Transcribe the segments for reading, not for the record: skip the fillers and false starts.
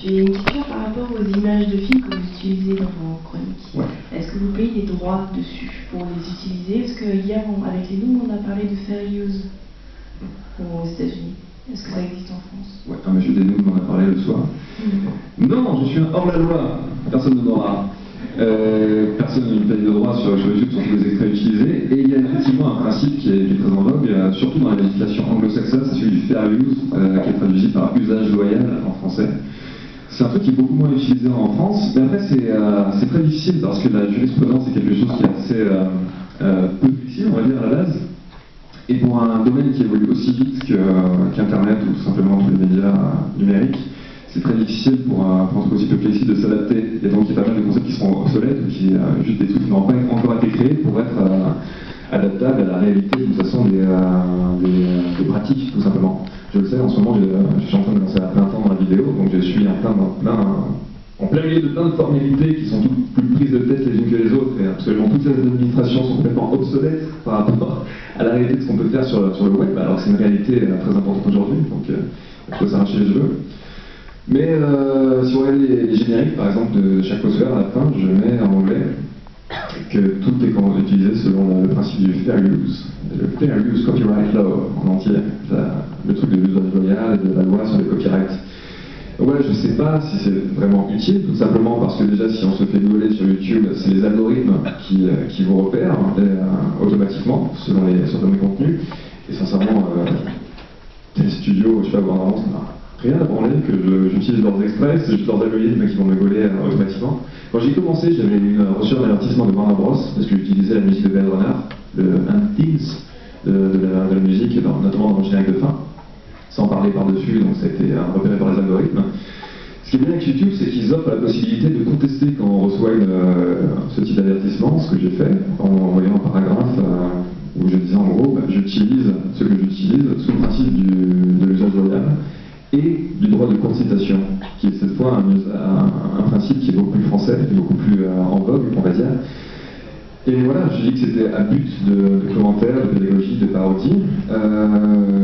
J'ai une question par rapport aux images de films que vous utilisez dans vos chroniques. Ouais. Est-ce que vous payez des droits dessus pour les utiliser? Est-ce que hier, avec les noms, on a parlé de fair use aux États-Unis? Est-ce que ça existe en France? Ouais, un monsieur Desnoux m'en a parlé le soir. Non, je suis un hors-la-loi. Personne ne m'aura. Personne ne paye de droit sur YouTube sur tous les extraits utilisés. Et il y a effectivement un principe qui est très en vogue, surtout dans la législation anglo-saxonne, c'est celui du fair use, qui est traduit par usage loyal en français. C'est un truc qui est beaucoup moins utilisé en France, mais après c'est très difficile parce que la jurisprudence est quelque chose qui est assez peu flexible, on va dire, à la base. Et pour un domaine qui évolue aussi vite qu'Internet ou tout simplement tous les médias numériques, c'est très difficile pour un truc aussi peu flexible de s'adapter. Et donc il y a pas mal de concepts qui seront obsolètes ou qui juste des trucs qui n'ont pas encore été créés pour être adaptables à la réalité de toute façon des pratiques, tout simplement. Je le sais, en ce moment je suis en train de lancer à plein temps dans la vidéo, donc je suis en plein milieu de plein de formalités qui sont toutes plus prises de tête les unes que les autres, et absolument toutes les administrations sont complètement obsolètes par rapport à la réalité de ce qu'on peut faire sur le web, alors que c'est une réalité très importante aujourd'hui, donc il faut s'arracher les cheveux. Mais si on regarde les génériques, par exemple, de chaque poster à la fin, je mets en anglais que tout est utilisé selon le principe du fair use, le fair use copyright law en entier, le truc de l'usage loyal et de la loi sur les copyrights. Donc voilà, je ne sais pas si c'est vraiment utile, tout simplement parce que déjà si on se fait gauler sur YouTube, c'est les algorithmes qui vous repèrent automatiquement selon les contenus. Et sincèrement, les studios, je sais pas, vraiment, ça n'a rien à branler que j'utilise leurs extraits, c'est juste leurs algorithmes qui vont me gauler automatiquement. Quand j'ai commencé, j'avais reçu un avertissement de Warner Bros parce que j'utilisais la musique de Blade Runner, le Things de la musique, notamment dans le générique de fin, sans parler par-dessus, donc ça a été repéré par les algorithmes. Ce qui est bien avec YouTube, c'est qu'ils offrent la possibilité de contester quand on reçoit ce type d'avertissement, ce que j'ai fait en envoyant un paragraphe où je disais en gros, j'utilise ce que j'utilise sous le principe de l'usage loyal et du droit de courte citation, qui est cette fois un principe qui est beaucoup plus français, qui est beaucoup plus en vogue, on va dire. Et voilà, j'ai dit que c'était à but de commentaires, de pédagogie, de parodie.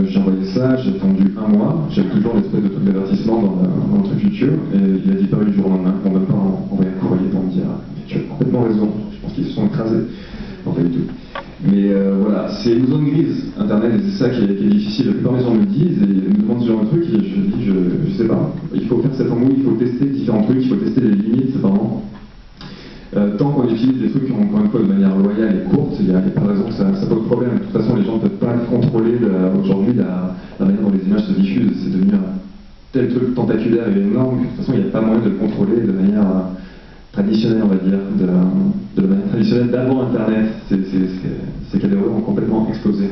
J'ai envoyé ça, j'ai attendu un mois, j'avais toujours l'espèce de truc d'avertissement dans le truc futur, et il a disparu du jour au lendemain. On ne m'a pas envoyé un courrier pour me dire tu as complètement raison, je pense qu'ils se sont écrasés. Non, pas du tout. Mais voilà, c'est une zone grise, Internet, et c'est ça qui est difficile. La plupart des gens me le disent, et me demandent ce genre de truc, et je dis, je sais pas. Il faut faire cette embrouille, il faut tester différents trucs, il faut tester les limites, vraiment. Tant qu'on utilise des trucs, encore une fois, de manière loyale et courte, il n'y a pas de raison que ça pose problème. De toute façon, les gens ne peuvent pas contrôler aujourd'hui la manière dont les images se diffusent. C'est devenu un tel truc tentaculaire et énorme que de toute façon, il n'y a pas moyen de le contrôler de manière traditionnelle, on va dire, de la manière traditionnelle d'avant Internet. Ces catégories ont complètement explosé.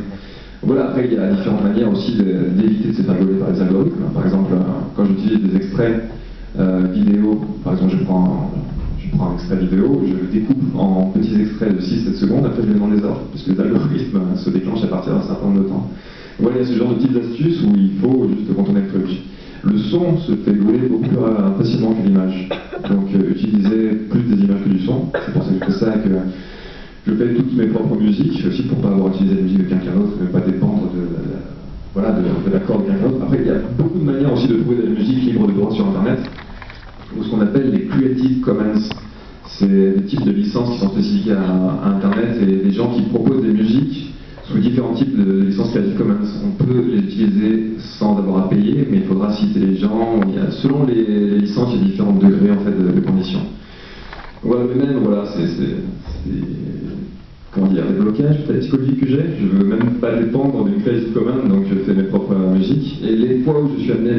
Voilà, après, il y a différentes manières aussi d'éviter de se faire voler par les algorithmes. Par exemple, quand j'utilise des extraits vidéo, par exemple, je prends un extrait vidéo, je le découpe en petits extraits de 6-7 secondes, après je les mets dans les ordres, parce que les algorithmes se déclenchent à partir d'un certain nombre de temps. Voilà, il y a ce genre de petites astuces où il faut juste contourner le truc. Le son se fait gauler beaucoup plus facilement que l'image. Donc utiliser plus des images que du son, c'est pour ça que je fais ça, que je fais toutes mes propres musiques, aussi pour ne pas avoir utilisé la musique de quelqu'un d'autre, ne pas dépendre de l'accord de quelqu'un d'autre. Après, il y a beaucoup de manières aussi de trouver de la musique libre de droit sur Internet, ou ce qu'on appelle les Creative Commons. C'est des types de licences qui sont spécifiques à Internet et des gens qui proposent des musiques sous différents types de licences Creative Commons. On peut les utiliser sans avoir à payer, mais il faudra citer les gens. Selon les licences, il y a différents degrés en fait, de conditions. Voilà, mais même, voilà, comment dire, des blocages, peut-être psychologiques que j'ai. Je veux même pas dépendre d'une Creative Commons, donc je fais mes propres musiques. Et les fois où je suis amené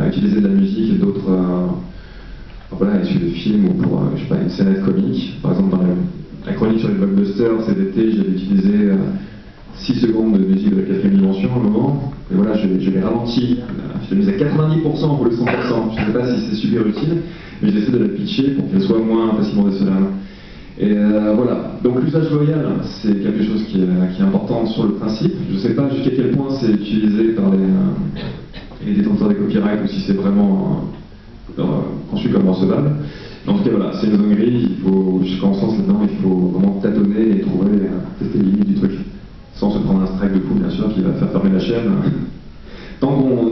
à utiliser de la musique et d'autres voilà, issus de films ou pour, je sais pas, une scénette comique. Par exemple, dans la chronique sur les blockbusters, cet été, j'avais utilisé 6 secondes de musique de la 4ème dimension à un moment. Et voilà, je l'ai ralenti. Je l'ai mise à 90% pour le 100%. Je ne sais pas si c'est super utile, mais j'essaie de la pitcher pour qu'elle soit moins facilement décelable. Et voilà. Donc l'usage loyal, c'est quelque chose qui est important sur le principe. Je ne sais pas jusqu'à quel point c'est utilisé par les détenteurs des copyrights ou si c'est vraiment conçu comme recevable. Mais en tout cas, voilà, c'est une zone grise, il faut, jusqu'en sens là-dedans, il faut vraiment tâtonner et trouver, tester les limites du truc. Sans se prendre un strike de fou, bien sûr, qui va faire fermer la chaîne. Tant qu'on,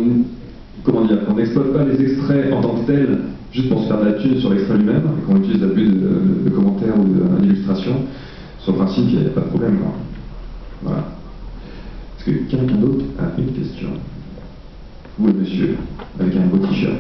comment dire, qu'on n'exploite pas les extraits en tant que tel, juste pour se faire de la thune sur l'extrait lui-même, et qu'on utilise à but de commentaires ou d'illustration, sur le principe, il n'y a pas de problème, quoi. Voilà. Est-ce que quelqu'un d'autre a une question? Oui, monsieur, avec un beau t-shirt.